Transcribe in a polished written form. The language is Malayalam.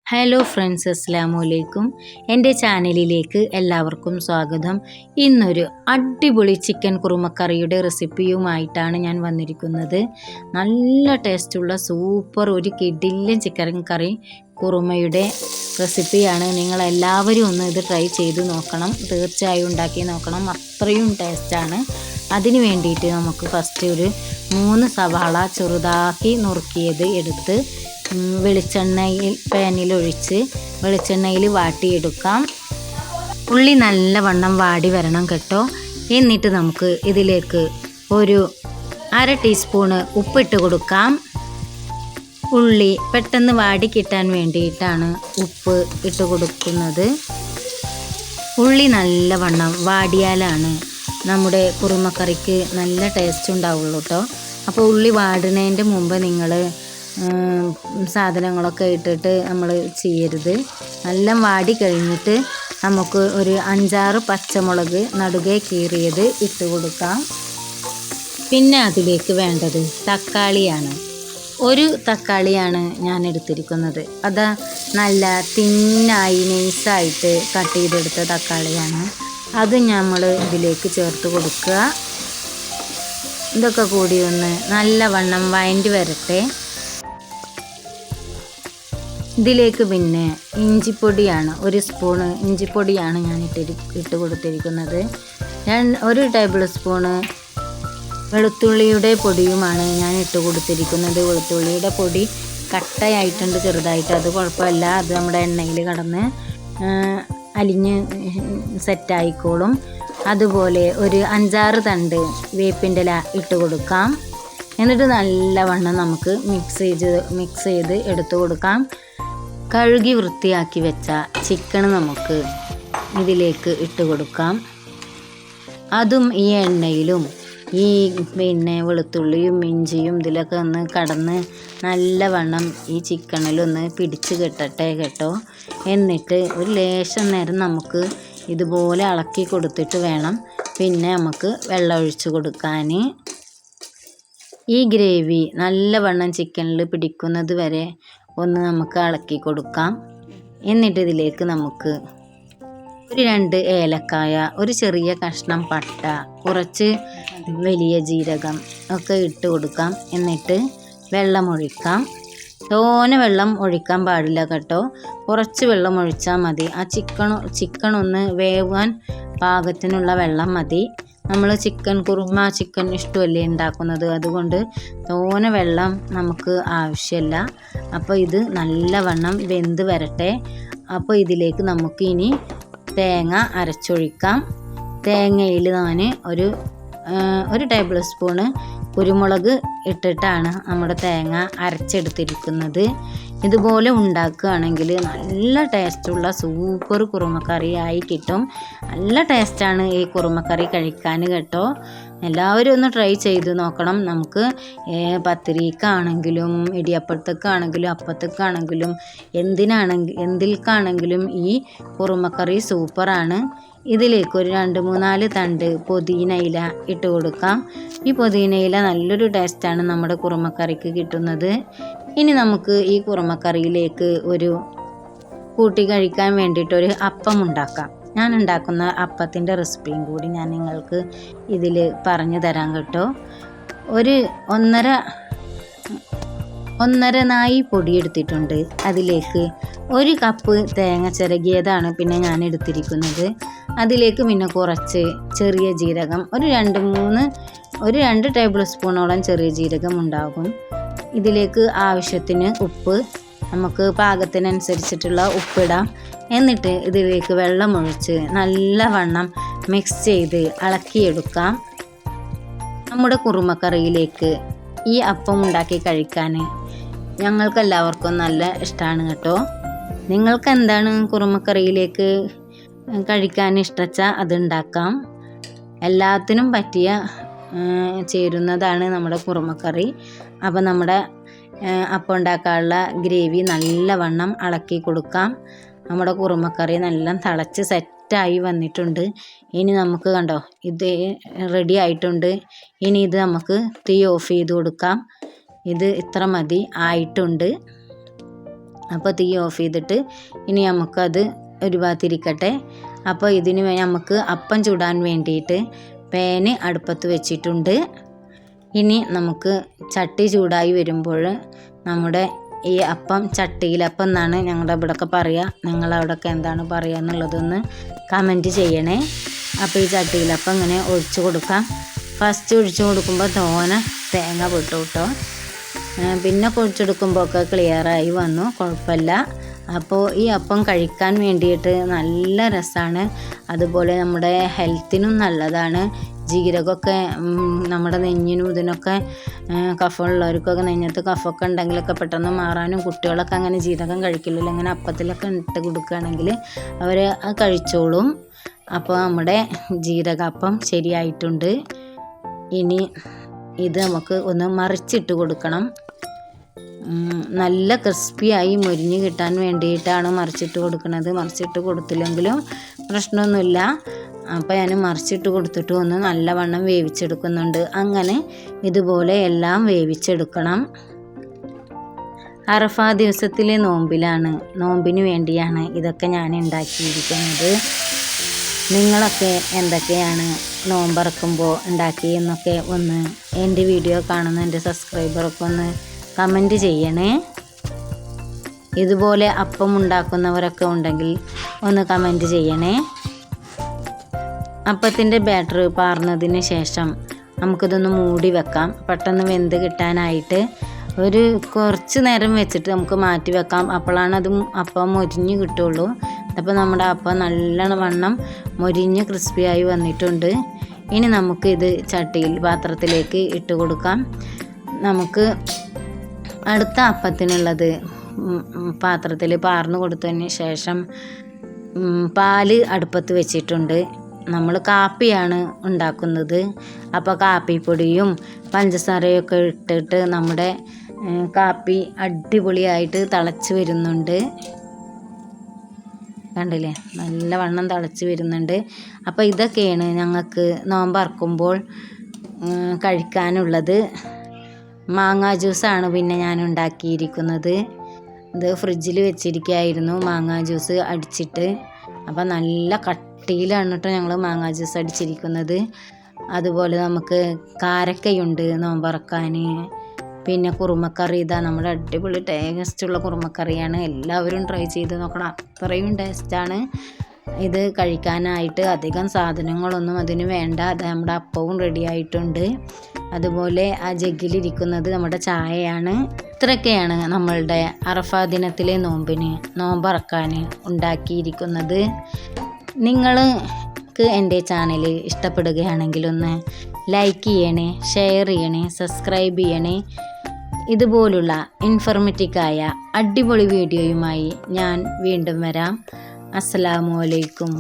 ഹലോ ഫ്രണ്ട്സ്, അസ്സലാമു അലൈക്കും. എൻ്റെ ചാനലിലേക്ക് എല്ലാവർക്കും സ്വാഗതം. ഇന്നൊരു അടിപൊളി ചിക്കൻ കുറുമക്കറിയുടെ റെസിപ്പിയുമായിട്ടാണ് ഞാൻ വന്നിരിക്കുന്നത്. നല്ല ടേസ്റ്റുള്ള സൂപ്പർ ഒരു കിടിലൻ ചിക്കൻ കറി കുറുമയുടെ റെസിപ്പിയാണ്. നിങ്ങളെല്ലാവരും ഒന്ന് ഇത് ട്രൈ ചെയ്ത് നോക്കണം, തീർച്ചയായും ഉണ്ടാക്കി നോക്കണം. അത്രയും ടേസ്റ്റാണ്. അതിന് വേണ്ടിയിട്ട് നമുക്ക് ഫസ്റ്റ് ഒരു 3 സവാള ചെറുതാക്കി നുറുക്കിയത് എടുത്ത് വെളിച്ചെണ്ണയിൽ പാനിലൊഴിച്ച് വെളിച്ചെണ്ണയിൽ വാട്ടിയെടുക്കാം. ഉള്ളി നല്ലവണ്ണം വാടി വരണം കേട്ടോ. എന്നിട്ട് നമുക്ക് ഇതിലേക്ക് ഒരു 1/2 ടീസ്പൂണ് ഉപ്പിട്ട് കൊടുക്കാം. ഉള്ളി പെട്ടെന്ന് വാടി കിട്ടാൻ വേണ്ടിയിട്ടാണ് ഉപ്പ് ഇട്ട് കൊടുക്കുന്നത്. ഉള്ളി നല്ലവണ്ണം വാടിയാലാണ് നമ്മുടെ കുറുമക്കറിക്ക് നല്ല ടേസ്റ്റ് ഉണ്ടാവുള്ളൂ കേട്ടോ. അപ്പോൾ ഉള്ളി വാടുന്നതിൻ്റെ മുമ്പ് നിങ്ങൾ സാധനങ്ങളൊക്കെ ഇട്ടിട്ട് നമ്മൾ ചെയ്യരുത്. നല്ല വാടി കഴിഞ്ഞിട്ട് നമുക്ക് ഒരു 5-6 പച്ചമുളക് നടുകെ കീറിയത് ഇട്ട് കൊടുക്കാം. പിന്നെ അതിലേക്ക് വേണ്ടത് തക്കാളിയാണ്. ഒരു തക്കാളിയാണ് ഞാൻ എടുത്തിരിക്കുന്നത്. അത് നല്ല തിന്നായി നൈസായിട്ട് കട്ട് ചെയ്തെടുത്ത തക്കാളിയാണ്. അത് നമ്മൾ ഇതിലേക്ക് ചേർത്ത് കൊടുക്കുക. ഇതൊക്കെ കൂടി ഒന്ന് നല്ലവണ്ണം വഴണ്ടി വരട്ടെ. ഇതിലേക്ക് പിന്നെ ഇഞ്ചിപ്പൊടിയാണ്, 1 സ്പൂണ് ഇഞ്ചിപ്പൊടിയാണ് ഞാൻ ഇട്ട് കൊടുത്തിരിക്കുന്നത്. 1 ടേബിൾ സ്പൂണ് വെളുത്തുള്ളിയുടെ പൊടിയുമാണ് ഞാൻ ഇട്ട് കൊടുത്തിരിക്കുന്നത്. വെളുത്തുള്ളിയുടെ പൊടി കട്ടയായിട്ടുണ്ട് ചെറുതായിട്ട്, അത് കുഴപ്പമില്ല. അത് നമ്മുടെ എണ്ണയിൽ കടന്ന് അലിഞ്ഞ് സെറ്റായിക്കോളും. അതുപോലെ ഒരു 5-6 തണ്ട് വേപ്പിൻ്റെ ഇല ഇട്ട് കൊടുക്കാം. എന്നിട്ട് നല്ലവണ്ണം നമുക്ക് മിക്സ് ചെയ്ത് എടുത്തു കൊടുക്കാം. കഴുകി വൃത്തിയാക്കി വെച്ച ചിക്കൻ നമുക്ക് ഇതിലേക്ക് ഇട്ട് കൊടുക്കാം. അതും ഈ എണ്ണയിലും ഈ വെളുത്തുള്ളിയും ഇഞ്ചിയും ഇതിലൊക്കെ ഒന്ന് കടന്ന് നല്ലവണ്ണം ഈ ചിക്കനിലൊന്ന് പിടിച്ച് കിട്ടട്ടെ കേട്ടോ. എന്നിട്ട് ഒരു ലേശം നേരം നമുക്ക് ഇതുപോലെ ഇളക്കി കൊടുത്തിട്ട് വേണം പിന്നെ നമുക്ക് വെള്ളം ഒഴിച്ച് കൊടുക്കാൻ. ഈ ഗ്രേവി നല്ലവണ്ണം ചിക്കനിൽ പിടിക്കുന്നത് വരെ ഒന്ന് നമുക്ക് ഇളക്കി കൊടുക്കാം. എന്നിട്ട് ഇതിലേക്ക് നമുക്ക് ഒരു 2 ഏലക്കായ, ഒരു ചെറിയ കഷ്ണം പട്ട, കുറച്ച് വലിയ ജീരകം ഒക്കെ ഇട്ട് കൊടുക്കാം. എന്നിട്ട് വെള്ളം ഒഴിക്കാം. തോനെ വെള്ളം ഒഴിക്കാൻ പാടില്ല കേട്ടോ, കുറച്ച് വെള്ളം ഒഴിച്ചാൽ മതി. ആ ചിക്കൻ ഒന്ന് വേവാൻ പാകത്തിനുള്ള വെള്ളം മതി. നമ്മൾ ചിക്കൻ ഇഷ്ടമല്ലേ ഉണ്ടാക്കുന്നത്, അതുകൊണ്ട് തോനെ വെള്ളം നമുക്ക് ആവശ്യമില്ല. അപ്പോൾ ഇത് നല്ലവണ്ണം വെന്ത് വരട്ടെ. അപ്പോൾ ഇതിലേക്ക് നമുക്ക് ഇനി തേങ്ങ അരച്ചൊഴിക്കാം. തേങ്ങയിൽ ഞാൻ ഒരു ടേബിൾ സ്പൂണ് കുരുമുളക് ഇട്ടിട്ടാണ് നമ്മുടെ തേങ്ങ അരച്ചെടുത്തിരിക്കുന്നത്. ഇതുപോലെ ഉണ്ടാക്കുകയാണെങ്കിൽ നല്ല ടേസ്റ്റുള്ള സൂപ്പർ കുറുമക്കറിയായി കിട്ടും. നല്ല ടേസ്റ്റാണ് ഈ കുറുമക്കറി കഴിക്കാൻ കേട്ടോ. എല്ലാവരും ഒന്ന് ട്രൈ ചെയ്ത് നോക്കണം. നമുക്ക് പത്തിരിക്കാണെങ്കിലും ഇടിയപ്പത്തേക്കാണെങ്കിലും അപ്പത്തേക്കാണെങ്കിലും എന്തിൽക്കാണെങ്കിലും ഈ കുറുമക്കറി സൂപ്പറാണ്. ഇതിലേക്ക് ഒരു 2-3-4 തണ്ട് പുതിന ഇല ഇട്ട് കൊടുക്കാം. ഈ പുതിന ഇല നല്ലൊരു ടേസ്റ്റാണ് നമ്മുടെ കുറുമക്കറിക്ക് കിട്ടുന്നത്. ഇനി നമുക്ക് ഈ കുറുമക്കറിയിലേക്ക് ഒരു കൂട്ടി കഴിക്കാൻ വേണ്ടിയിട്ടൊരു അപ്പം ഉണ്ടാക്കാം. ഞാൻ ഉണ്ടാക്കുന്ന അപ്പത്തിൻ്റെ റെസിപ്പിയും കൂടി ഞാൻ നിങ്ങൾക്ക് ഇതിൽ പറഞ്ഞു തരാം കേട്ടോ. ഒരു 1.5 നാഴി പൊടി എടുത്തിട്ടുണ്ട്. അതിലേക്ക് 1 കപ്പ് തേങ്ങ ചിരകിയതാണ് പിന്നെ ഞാൻ എടുത്തിരിക്കുന്നത്. അതിലേക്ക് പിന്നെ കുറച്ച് ചെറിയ ജീരകം, ഒരു 2 ടേബിൾ സ്പൂണോളം ചെറിയ ജീരകം ഉണ്ടാകും. ഇതിലേക്ക് ആവശ്യത്തിന് ഉപ്പ്, നമുക്ക് പാകത്തിനനുസരിച്ചിട്ടുള്ള ഉപ്പിടാം. എന്നിട്ട് ഇതിലേക്ക് വെള്ളമൊഴിച്ച് നല്ലവണ്ണം മിക്സ് ചെയ്ത് ഇളക്കിയെടുക്കാം. നമ്മുടെ കുറുമക്കറിയിലേക്ക് ഈ അപ്പം ഉണ്ടാക്കി കഴിക്കാൻ ഞങ്ങൾക്കെല്ലാവർക്കും നല്ല ഇഷ്ടമാണ് കേട്ടോ. നിങ്ങൾക്ക് എന്താണ് കുറുമക്കറിയിലേക്ക് കഴിക്കാൻ ഇഷ്ടച്ചാൽ അതുണ്ടാക്കാം. എല്ലാത്തിനും പറ്റിയ ചേരുന്നതാണ് നമ്മുടെ കുറുമക്കറി. അപ്പോൾ നമ്മുടെ അപ്പം ഉണ്ടാക്കാനുള്ള ഗ്രേവി നല്ലവണ്ണം ഇളക്കി കൊടുക്കാം. നമ്മുടെ കുറുമക്കറി നല്ല തിളച്ച് സെറ്റായി വന്നിട്ടുണ്ട്. ഇനി നമുക്ക് കണ്ടോ, ഇത് റെഡി ആയിട്ടുണ്ട്. ഇനി ഇത് നമുക്ക് തീ ഓഫ് ചെയ്ത് കൊടുക്കാം. ഇത് ഇത്ര മതി, ആയിട്ടുണ്ട്. അപ്പോൾ തീ ഓഫ് ചെയ്തിട്ട് ഇനി നമുക്കത് ഒരു ഭാഗത്തിരിക്കട്ടെ. അപ്പോൾ ഇതിന് നമുക്ക് അപ്പം ചുടാൻ വേണ്ടിയിട്ട് പാന് അടുപ്പത്ത് വെച്ചിട്ടുണ്ട്. ഇനി നമുക്ക് ചട്ടി ചൂടായി വരുമ്പോൾ നമ്മുടെ ഈ അപ്പം ചട്ടിയിലപ്പം എന്നാണ് ഞങ്ങളുടെ ഇവിടെയൊക്കെ പറയുക. നിങ്ങളവിടെയൊക്കെ എന്താണ് പറയുക എന്നുള്ളതൊന്ന് കമൻറ്റ് ചെയ്യണേ. അപ്പോൾ ഈ ചട്ടിയിലപ്പം ഇങ്ങനെ ഒഴിച്ച് കൊടുക്കാം. ഫസ്റ്റ് ഒഴിച്ച് കൊടുക്കുമ്പോൾ തോനെ തേങ്ങ പൊട്ടു കേട്ടോ. പിന്നെ കുഴിച്ചെടുക്കുമ്പോഴൊക്കെ ക്ലിയറായി വന്നു, കുഴപ്പമില്ല. അപ്പോൾ ഈ അപ്പം കഴിക്കാൻ വേണ്ടിയിട്ട് നല്ല രസമാണ്. അതുപോലെ നമ്മുടെ ഹെൽത്തിനും നല്ലതാണ്. ജീരകമൊക്കെ നമ്മുടെ നെഞ്ഞിനും ഇതിനൊക്കെ കഫമുള്ളവർക്കൊക്കെ നെഞ്ഞത്ത് കഫമൊക്കെ ഉണ്ടെങ്കിലൊക്കെ പെട്ടെന്ന് മാറാനും, കുട്ടികളൊക്കെ അങ്ങനെ ജീരകം കഴിക്കില്ലല്ലോ, അങ്ങനെ അപ്പത്തിലൊക്കെ ഇട്ട് കൊടുക്കുകയാണെങ്കിൽ അവർ കഴിച്ചോളും. അപ്പോൾ നമ്മുടെ ജീരകപ്പം ശരിയായിട്ടുണ്ട്. ഇനി ഇത് നമുക്ക് ഒന്ന് മറിച്ചിട്ട് കൊടുക്കണം. നല്ല ക്രിസ്പിയായി മൊരിഞ്ഞ് കിട്ടാൻ വേണ്ടിയിട്ടാണ് മറിച്ചിട്ട് കൊടുക്കുന്നത്. മറിച്ചിട്ട് കൊടുത്തില്ലെങ്കിലും പ്രശ്നമൊന്നുമില്ല. അപ്പോൾ ഞാൻ മറിച്ചിട്ട് കൊടുത്തിട്ട് ഒന്ന് നല്ലവണ്ണം വേവിച്ചെടുക്കുന്നുണ്ട്. അങ്ങനെ ഇതുപോലെ എല്ലാം വേവിച്ചെടുക്കണം. അറഫ ദിവസത്തിലെ നോമ്പിന് വേണ്ടിയാണ് ഇതൊക്കെ ഞാൻ ഉണ്ടാക്കിയിരിക്കുന്നത്. നിങ്ങളൊക്കെ എന്തൊക്കെയാണ് നോമ്പറക്കുമ്പോൾ ഉണ്ടാക്കിയെന്നൊക്കെ ഒന്ന് എൻ്റെ വീഡിയോ കാണുന്ന എൻ്റെ സബ്സ്ക്രൈബറൊക്കെ ഒന്ന് കമൻറ്റ് ചെയ്യണേ. ഇതുപോലെ അപ്പം ഉണ്ടാക്കുന്നവരൊക്കെ ഉണ്ടെങ്കിൽ ഒന്ന് കമൻറ്റ് ചെയ്യണേ. അപ്പത്തിൻ്റെ ബാറ്റർ പാർന്നതിന് ശേഷം നമുക്കിതൊന്ന് മൂടി വെക്കാം. പെട്ടെന്ന് വെന്ത് കിട്ടാനായിട്ട് ഒരു കുറച്ച് നേരം വെച്ചിട്ട് നമുക്ക് മാറ്റി വെക്കാം. അപ്പോഴാണ് അത് അപ്പം മൊരിഞ്ഞ് കിട്ടുള്ളൂ. അപ്പോൾ നമ്മുടെ അപ്പം നല്ലവണ്ണം മൊരിഞ്ഞ് ക്രിസ്പിയായി വന്നിട്ടുണ്ട്. ഇനി നമുക്ക് ഇത് പാത്രത്തിലേക്ക് ഇട്ട് കൊടുക്കാം. നമുക്ക് അടുത്ത അപ്പത്തിനുള്ളത് പാത്രത്തിൽ പാർന്ന് കൊടുത്തതിന് ശേഷം പാല് അടുപ്പത്ത് വെച്ചിട്ടുണ്ട്. നമ്മൾ കാപ്പിയാണ് ഉണ്ടാക്കുന്നത്. അപ്പോൾ കാപ്പിപ്പൊടിയും പഞ്ചസാരയൊക്കെ ഇട്ടിട്ട് നമ്മുടെ കാപ്പി അടിപൊളിയായിട്ട് തിളച്ച് വരുന്നുണ്ട്. കണ്ടില്ലേ, നല്ലവണ്ണം തിളച്ച് വരുന്നുണ്ട്. അപ്പോൾ ഇതൊക്കെയാണ് ഞങ്ങൾക്ക് നോമ്പറക്കുമ്പോൾ കഴിക്കാനുള്ളത്. മാങ്ങാ ജ്യൂസാണ് പിന്നെ ഞാൻ ഉണ്ടാക്കിയിരിക്കുന്നത്. ഇത് ഫ്രിഡ്ജിൽ വെച്ചിരിക്കുകയായിരുന്നു മാങ്ങാ ജ്യൂസ് അടിച്ചിട്ട്. അപ്പോൾ നല്ല കട്ടിയിലാണ് കേട്ടോ ഞങ്ങൾ മാങ്ങാ ജ്യൂസ് അടിച്ചിരിക്കുന്നത്. അതുപോലെ നമുക്ക് കാരക്കയുണ്ട് നോമ്പറക്കാൻ. പിന്നെ കുറുമക്കറി, ഇതാ നമ്മുടെ അടിപൊളി ടേസ്റ്റുള്ള കുറുമക്കറിയാണ്. എല്ലാവരും ട്രൈ ചെയ്ത് നോക്കണം, അത്രയും ടേസ്റ്റാണ്. ഇത് കഴിക്കാനായിട്ട് അധികം സാധനങ്ങളൊന്നും അതിന് വേണ്ട. അത് നമ്മുടെ അപ്പവും റെഡി ആയിട്ടുണ്ട്. അതുപോലെ ആ ജഗ്ഗിലിരിക്കുന്നത് നമ്മുടെ ചായയാണ്. ഇത്രയൊക്കെയാണ് നമ്മളുടെ അറഫ ദിനത്തിലെ നോമ്പറക്കാൻ ഉണ്ടാക്കിയിരിക്കുന്നത്. നിങ്ങൾക്ക് എൻ്റെ ചാനൽ ഇഷ്ടപ്പെടുകയാണെങ്കിൽ ഒന്ന് ലൈക്ക് ചെയ്യണേ, ഷെയർ ചെയ്യണേ, സബ്സ്ക്രൈബ് ചെയ്യണേ. ഇതുപോലുള്ള ഇൻഫോർമേറ്റീവായ അടിപൊളി വീഡിയോയുമായി ഞാൻ വീണ്ടും വരാം. അസ്സലാമു അലൈക്കും.